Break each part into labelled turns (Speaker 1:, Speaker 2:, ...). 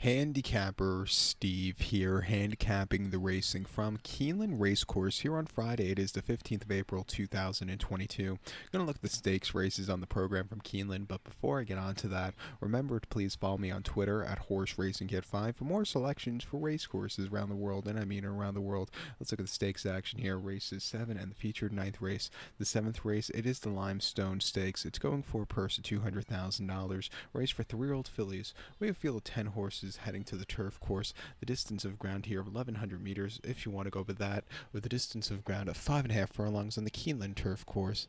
Speaker 1: Handicapper Steve here, handicapping the racing from Keeneland Racecourse here on Friday. It is the 15th of April, 2022. Going to look at the stakes races on the program from Keeneland, but before I get on to that, remember to please follow me on Twitter at HorseRacingKid5 for more selections for race courses around the world, and I mean around the world. Let's look at the stakes action here. Races 7 and the featured 9th race. The 7th race, it is the Limestone Stakes. It's going for a purse of $200,000. Race for 3-year-old fillies. We have a field of 10 horses heading to the turf course. The distance of ground here of 1,100 meters, if you want to go with that, with a distance of ground of 5.5 furlongs on the Keeneland turf course.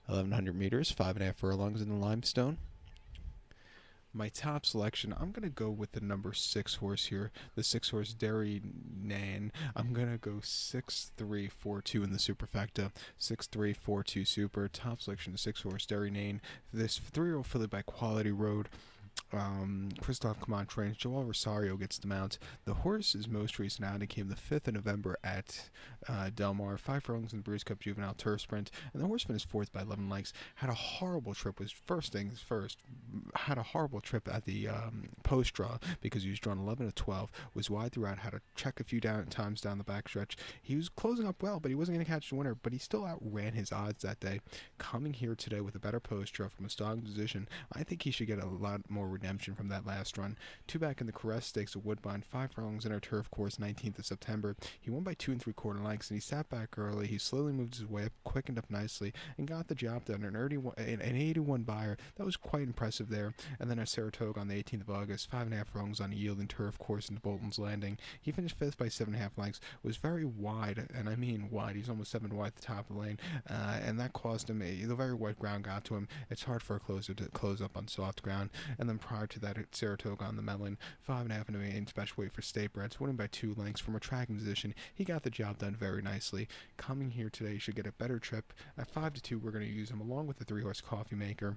Speaker 1: 1,100 meters, 5.5 furlongs in the limestone. My top selection, I'm going to go with the number 6 horse here, the 6 horse Derry Nan. I'm going to go 6-3-4-2 in the superfecta, 6-3-4-2 super. Top selection, 6 horse Derry Nan. This 3-year-old filly by Quality Road. Christophe Clement trains. Joel Rosario gets the mount. The horse's most recent outing came the 5th of November at Del Mar. 5 furlongs in the Breeze Cup Juvenile Turf Sprint. And the horse finished 4th by 11 lengths. Had a horrible trip. Was first things first. Had a horrible trip at the post draw because he was drawn 11 of 12. Was wide throughout. Had to check a few times down the backstretch. He was closing up well, but he wasn't going to catch the winner. But he still outran his odds that day. Coming here today with a better post draw from a starting position, I think he should get a lot more redemption from that last run. 2 back in the Caress Stakes of Woodbine, 5 furlongs in our turf course, 19th of September. He won by 2 3/4 lengths, and he sat back early. He slowly moved his way up, quickened up nicely, and got the job done. An 81 buyer. That was quite impressive there. And then at Saratoga on the 18th of August, 5.5 furlongs on a yielding turf course into Bolton's Landing. He finished 5th by 7.5 lengths. Was very wide, and I mean wide. He's almost 7 wide at the top of the lane, and that caused him the very wet ground got to him. It's hard for a closer to close up on soft ground. And then prior to that at Saratoga on the Mellon, 5.5 and a main special weight for State Breds, winning by 2 lengths from a tracking position. He got the job done very nicely. Coming here today, should get a better trip. At 5-2, we're going to use him along with the 3-horse Coffee Maker.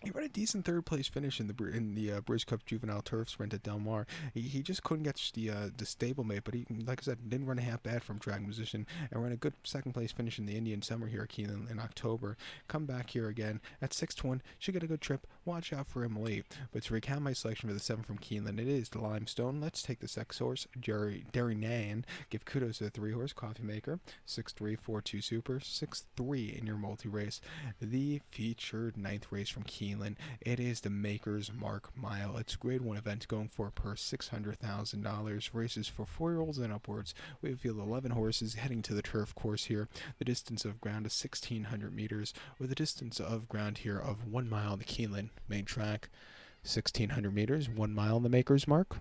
Speaker 1: He ran a decent third place finish in the Breeze Cup Juvenile Turf Sprint at Del Mar. He just couldn't get the stablemate, but he, like I said, didn't run half bad from track position and ran a good second place finish in the Indian Summer here at Keeneland in October. Come back here again at 6-1, should get a good trip. Watch out for him late. But to recount my selection for the 7 from Keeneland, it is the Limestone. Let's take the 6 horse Derry Nan. Give kudos to the 3 horse Coffee Maker. 6-3-4-2 super. 6-3 in your multi race. The featured 9th race from Keeneland. It is the Maker's Mark Mile. It's a grade 1 event going for a purse $600,000. Races for 4-year-olds and upwards. We have field 11 horses heading to the turf course here. The distance of ground is 1,600 meters, with a distance of ground here of 1 mile on the Keeneland main track. 1,600 meters, 1 mile on the Maker's Mark.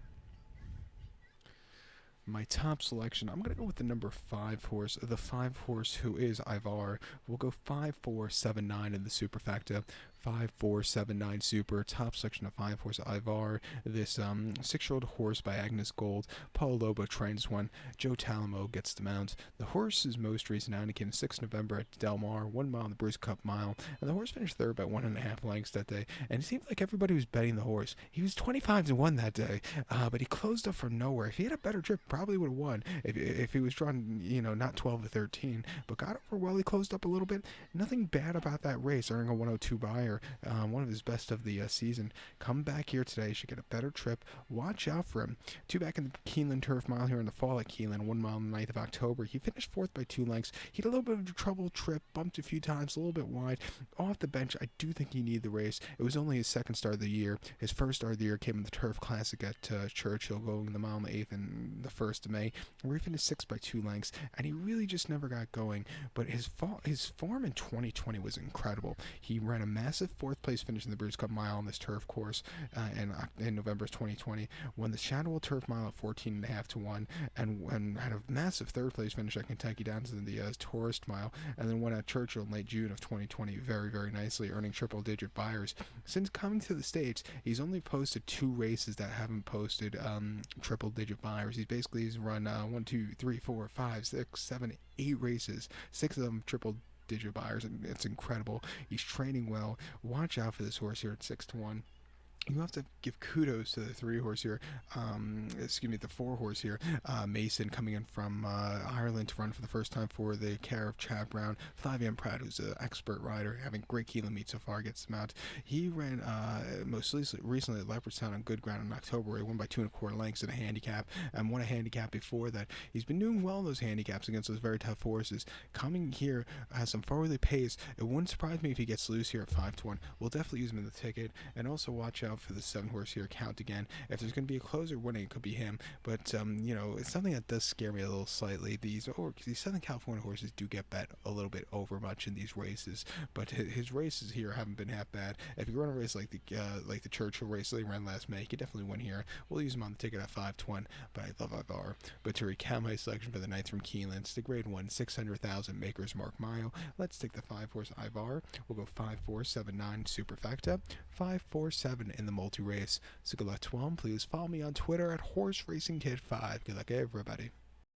Speaker 1: My top selection, I'm going to go with the number 5 horse, the 5 horse who is Ivar. We'll go 5-4-7-9 in the superfecta. 5-4-7-9 super. Top selection of 5 horse Ivar. This 6-year-old horse by Agnes Gold. Paul Lobo trains one. Joe Talamo gets the mount. The horse's most recent outing came 6 November at Del Mar, 1 mile in the Breeze Cup mile, and the horse finished 3rd by 1.5 lengths that day. And it seemed like everybody was betting the horse. He was 25-1 that day, but he closed up from nowhere. If he had a better trip, probably would have won. If he was drawn, not 12-13, but got over well. He closed up a little bit. Nothing bad about that race, earning a 102 buyer. One of his best of the season. Come back here today, should get a better trip. Watch out for him. 2 back in the Keeneland Turf Mile here in the fall at Keeneland, 1 mile on the 9th of October. He finished 4th by 2 lengths. He had a little bit of a trouble trip, bumped a few times, a little bit wide. Off the bench, I do think he needed the race. It was only his 2nd start of the year. His 1st start of the year came in the Turf Classic at Churchill, going the mile on the 8th and the 1st of May, where he finished 6th by 2 lengths, and he really just never got going. But his form in 2020 was incredible. He ran a massive 4th place finish in the Breeze Cup mile on this turf course in November 2020. Won the Shadowell Turf Mile at 14.5-1, and had a massive 3rd place finish at Kentucky Downs in the Tourist Mile, and then won at Churchill in late June of 2020 very, very nicely, earning triple-digit buyers. Since coming to the States, he's only posted 2 races that haven't posted triple-digit buyers. He's run 1, 2, 3, 4, 5, 6, 7, 8 races, 6 of them triple-digit buyers, and it's incredible. He's training well. Watch out for this horse here at 6-1. You have to give kudos to the 3 horse here. The 4 horse here. Mason coming in from Ireland to run for the first time for the care of Chad Brown. Flavien Pratt, who's an expert rider, having great Keeneland meet so far, gets him out. He ran most recently at Leopardstown on good ground in October, where he won by 2 1/4 lengths in a handicap and won a handicap before that. He's been doing well in those handicaps against those very tough horses. Coming here has some forwardly pace. It wouldn't surprise me if he gets loose here at 5-1. We'll definitely use him in the ticket, and also watch out for the 7 horse here, Count Again. If there's going to be a closer winning, it could be him. But it's something that does scare me a little slightly. These Southern California horses do get bet a little bit over much in these races, but his races here haven't been half bad. If you run a race like the Churchill race that he ran last May, he could definitely win here. We'll use him on the ticket at 5-1. But I love Ivar. But to recap my selection for the ninth from Keeneland, it's the Grade 1 600,000 Makers Mark Mile. Let's take the 5 horse Ivar. We'll go 5-4-7-9 Superfecta, 5-4-7 in the multi race. So good luck to all. Please follow me on Twitter at Horse Racing Kid 5. Good luck, everybody.